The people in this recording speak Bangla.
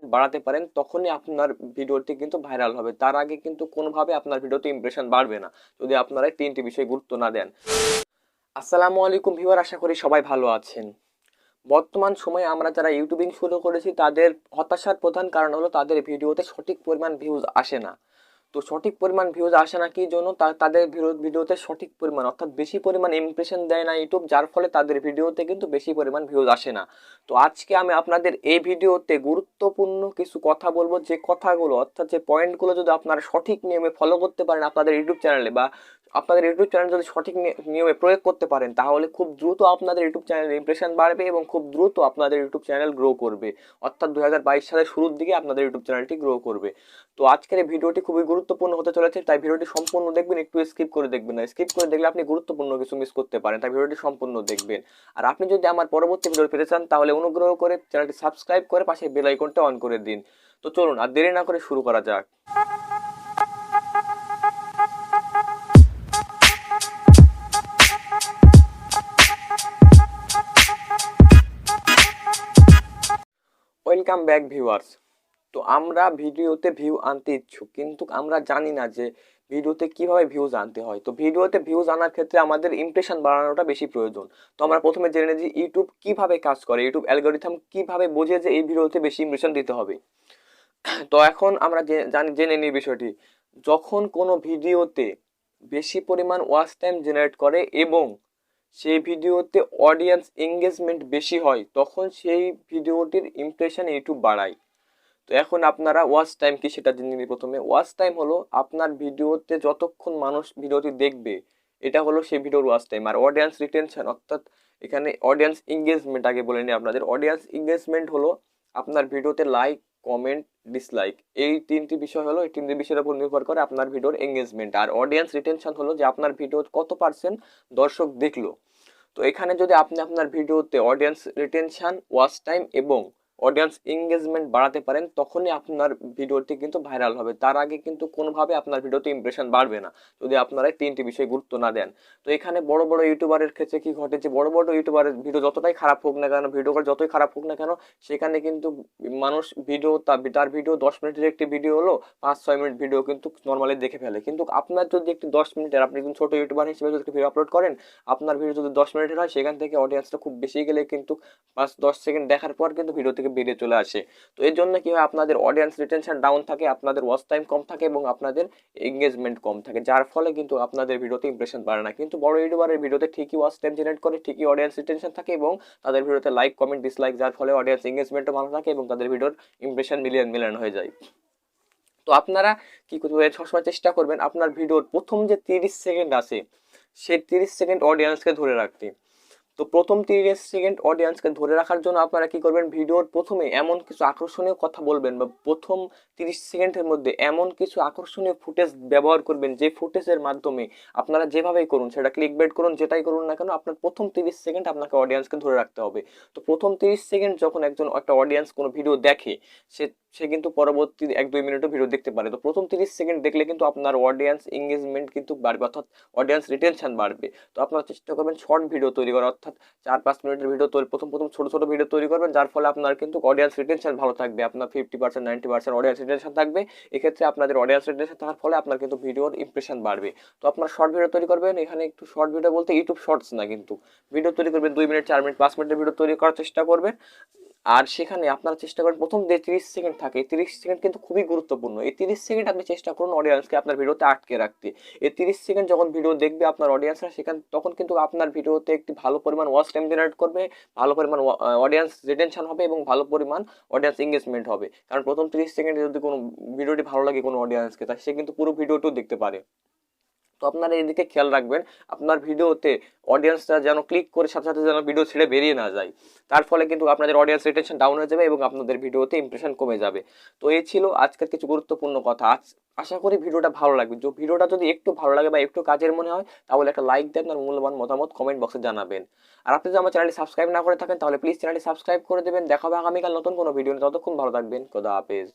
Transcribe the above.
বাড়াতে পারেন তখনই আপনার ভিডিওটি কিন্তু ভাইরাল হবে। তার আগে কিন্তু কোনোভাবে আপনার ভিডিওতে ইমপ্রেশন বাড়বে না যদি আপনারা এই 3টি বিষয় গুরুত্ব না দেন। আসসালামু আলাইকুম ভিউয়ার, আশা করি সবাই ভালো আছেন। বর্তমান সময়ে আমরা যারা ইউটিউবিং শুরু করেছি তাদের হতাশার প্রধান কারণ হলো তাদের ভিডিওতে সঠিক পরিমাণ ভিউজ আসে না। তো সঠিক পরিমাণ ভিউজ আসে না কি জন্য? তাদের ভিডিওতে সঠিক পরিমাণ অর্থাৎ বেশি পরিমাণ ইমপ্রেশন দেয় না ইউটিউব, যার ফলে তাদের ভিডিওতে কিন্তু বেশি পরিমাণ ভিউজ আসে না। তো আজকে আমি আপনাদের এই ভিডিওতে গুরুত্বপূর্ণ কিছু কথা বলবো, যে কথাগুলো অর্থাৎ যে পয়েন্টগুলো যদি আপনারা সঠিক নিয়মে ফলো করতে পারেন আপনাদের ইউটিউব চ্যানেলে, বা আপনাদের ইউটিউব চ্যানেল যদি সঠিক নিয়মে প্রয়োগ করতে পারেন, তাহলে খুব দ্রুত আপনাদের ইউটিউব চ্যানেলের ইমপ্রেশন বাড়বে এবং খুব দ্রুত আপনাদের ইউটিউব চ্যানেল গ্রো করবে। অর্থাৎ 2022 সালের শুরুর দিকে আপনাদের ইউটিউব চ্যানেলটি গ্রো করবে। তো আজকের এই ভিডিওটি খুবই গুরুত্বপূর্ণ হতে চলেছে, তাই ভিডিওটি সম্পূর্ণ দেখবেন, একটু স্কিপ করে দেখবেন না। স্কিপ করে দেখলে আপনি গুরুত্বপূর্ণ কিছু মিস করতে পারেন, তাই ভিডিওটি সম্পূর্ণ দেখবেন। আর আপনি যদি আমার পরবর্তী ভিডিও পেতে চান তাহলে অনুগ্রহ করে চ্যানেলটি সাবস্ক্রাইব করে পাশে বেল আইকনটা অন করে দিন। তো চলুন আর দেরি না করে শুরু করা যাক। Welcome back viewers. তো আমরা ভিডিওতে ভিউ আনতে ইচ্ছুক, কিন্তু আমরা জানি না যে ভিডিওতে কিভাবে ভিউজ আনতে হয়। তো ভিডিওতে ভিউজ আনার ক্ষেত্রে আমাদের ইমপ্রেশন বাড়ানোটা বেশি প্রয়োজন। তো আমরা প্রথমে জেনে নিই যে ইউটিউব কিভাবে কাজ করে, ইউটিউব অ্যালগরিথম কিভাবে বোঝে যে এই ভিডিওতে বেশি ইমপ্রেশন দিতে হবে। তো এখন আমরা জেনে নিই বিষয়টি। যখন কোনো ভিডিওতে বেশি পরিমাণ ওয়াচ টাইম জেনারেট করে এবং সেই ভিডিওতে অডিয়েন্স এঙ্গেজমেন্ট বেশি হয়, তখন সেই ভিডিওটির ইমপ্রেশন ইউটিউব বাড়ায়। তো এখন আপনারা ওয়াচ টাইম কি সেটা জেনে নিই। প্রথমে ওয়াচ টাইম হলো আপনার ভিডিওতে যতক্ষণ মানুষ ভিডিওটি দেখবে, এটা হলো সেই ভিডিওর ওয়াচ টাইম। আর অডিয়েন্স রিটেনশন অর্থাৎ এখানে অডিয়েন্স এঙ্গেজমেন্ট আগে বলে নিই আপনাদের। অডিয়েন্স এঙ্গেজমেন্ট হলো আপনার ভিডিওতে লাইক, কমেন্ট, ডিসলাইক, এই 3টি বিষয় হলো, এই 3টি বিষয়ের উপর নির্ভর করে আপনার ভিডিওর এঙ্গেজমেন্ট। আর অডিয়েন্স রিটেনশন হলো যে আপনার ভিডিও কত পার্সেন্ট দর্শক দেখলো। তো এখানে যদি আপনি আপনার ভিডিওতে অডিয়েন্স রিটেনশন, ওয়াচ টাইম এবং অডিয়েন্স এঙ্গেজমেন্ট বাড়াতে পারেন তখনই আপনার ভিডিওটি কিন্তু ভাইরাল হবে। তার আগে কিন্তু কোনোভাবে আপনার ভিডিওতে ইমপ্রেশন বাড়বে না যদি আপনারা এই 3টি বিষয় গুরুত্ব না দেন। তো এখানে বড় বড় ইউটিউবারের ক্ষেত্রে কি ঘটে, যে বড় বড় ইউটিউবারের ভিডিও যতটাই খারাপ হোক না কেন, ভিডিও যতই খারাপ হোক না কেন, সেখানে কিন্তু মানুষ ভিডিও তার ভিডিও 10 মিনিটের একটি ভিডিও হলো 5-6 মিনিট ভিডিও কিন্তু নর্মালি দেখে ফেলে। কিন্তু আপনার যদি একটি 10 মিনিটের, আপনি কিন্তু ছোট ইউটিউবার হিসেবে যদি ভিডিও আপলোড করেন, আপনার ভিডিও যদি 10 মিনিটের হয়, সেখান থেকে অডিয়েন্সটা খুব বেশি গেলে কিন্তু 5-10 সেকেন্ড দেখার পর কিন্তু ভিডিও থেকে বেরিয়ে চলে আসে। তো এর জন্য কি হয়, আপনাদের অডিয়েন্স রিটেনশন ডাউন থাকে, আপনাদের ওয়াচ টাইম কম থাকে এবং আপনাদের এঙ্গেজমেন্ট কম থাকে, যার ফলে কিন্তু আপনাদের ভিডিওতে ইমপ্রেশন বাড়ে না। কিন্তু বড় ইউটিউবারের ভিডিওতে ঠিকই ওয়াচ টাইম জেনারেট করে, ঠিকই অডিয়েন্স রিটেনশন থাকে এবং তাদের ভিডিওতে লাইক, কমেন্ট, ডিসলাইক, যার ফলে অডিয়েন্স এঙ্গেজমেন্টও ভালো থাকে এবং তাদের ভিডিওর ইমপ্রেশন মিলিয়ন হয়ে যায়। তো আপনারা কি করতে, সবসময় চেষ্টা করবেন আপনার ভিডিওর প্রথম যে 30 সেকেন্ড আছে সেই 30 সেকেন্ড অডিয়েন্সকে ধরে রাখতে। তো প্রথম 30 সেকেন্ড অডিয়েন্সকে ধরে রাখার জন্য আপনারা কি করবেন, ভিডিওর প্রথমে এমন কিছু আকর্ষণীয় কথা বলবেন, বা প্রথম 30 সেকেন্ডের মধ্যে এমন কিছু আকর্ষণীয় ফুটেজ ব্যবহার করবেন, যে ফুটেজের মাধ্যমে আপনারা যেভাবেই করুন, সেটা ক্লিক বেট করুন, যেটাই করুন না কেন, আপনার প্রথম 30 সেকেন্ড আপনাকে অডিয়েন্সকে ধরে রাখতে হবে। তো প্রথম 30 সেকেন্ড যখন একটা অডিয়েন্স কোনো ভিডিও দেখে, সে সে কিন্তু পরবর্তী 1-2 মিনিটও ভিডিও দেখতে পারে। তো প্রথম 30 সেকেন্ড দেখলে কিন্তু আপনার অডিয়েন্স এঙ্গেজমেন্ট কিন্তু বাড়বে, অর্থাৎ অডিয়েন্স রিটেনশন বাড়বে। তো আপনারা চেষ্টা করবেন শর্ট ভিডিও তৈরি করা, অর্থাৎ 4-5 মিনিটের ভিডিও তৈরি, প্রথম ছোট ছোট ভিডিও তৈরি করবেন, যার ফলে আপনার কিন্তু অডিয়েন্স রিটেনশন ভালো থাকবে। আপনার 50%-90% অডিয়েন্স রিটেনশন থাকবে। এক্ষেত্রে আপনাদের অডিয়েন্স রিটেনশন থাকার ফলে আপনার কিন্তু ভিডিওর ইমপ্রেশন বাড়বে। তো আপনার শর্ট ভিডিও তৈরি করবেন, এখানে একটু শর্ট ভিডিও বলতে ইউটিউব শর্টস না, কিন্তু ভিডিও তৈরি করবেন 2 মিনিট, 4 মিনিট, 5 মিনিটের ভিডিও তৈরি করার চেষ্টা করবেন। আর সেখানে আপনারা চেষ্টা করেন প্রথম যে 30 সেকেন্ড থাকে, 30 সেকেন্ড কিন্তু খুবই গুরুত্বপূর্ণ। এই 30 সেকেন্ড আপনি চেষ্টা করুন অডিয়েন্সকে আপনার ভিডিওতে আটকে রাখতে। এই 30 সেকেন্ড যখন ভিডিও দেখবে আপনার অডিয়েন্সরা, তখন কিন্তু আপনার ভিডিওতে একটি ভালো পরিমাণ ওয়াচ টাইম জেনারেট করবে, ভালো পরিমাণ অডিয়েন্স রিটেনশন হবে এবং ভালো পরিমাণ অডিয়েন্স এঙ্গেজমেন্ট হবে। কারণ প্রথম 30 সেকেন্ডে যদি কোনো ভিডিওটি ভালো লাগে কোনো অডিয়েন্সকে, তাই সে কিন্তু পুরো ভিডিওটিও দেখতে পারে। তো আপনারা এদিকে খেয়াল রাখবেন আপনার ভিডিওতে অডিয়েন্সরা যেন ক্লিক করে সাথে সাথে যেন ভিডিও ছেড়ে বেরিয়ে না যায়, তার ফলে কিন্তু আপনাদের অডিয়েন্স রিটেনশন ডাউন হয়ে যাবে এবং আপনাদের ভিডিওতে ইমপ্রেশন কমে যাবে। তো এই ছিল আজকের কিছু গুরুত্বপূর্ণ কথা। আশা করি ভিডিওটা ভালো লাগবে। ভিডিওটা যদি একটু ভালো লাগে বা একটু কাজের মনে হয়, তাহলে একটা লাইক দেন, আর মূল্যবান মতামত কমেন্ট বক্সে জানাবেন। আর আপনি যদি আমার চ্যানেলটি সাবস্ক্রাইব না করে থাকেন, তাহলে প্লিজ চ্যানেলটি সাবস্ক্রাইব করে দেবেন। দেখা হবে আগামীকাল নতুন কোনো ভিডিও নিয়ে। ততক্ষণ ভালো থাকবেন। খোদা হাফেজ।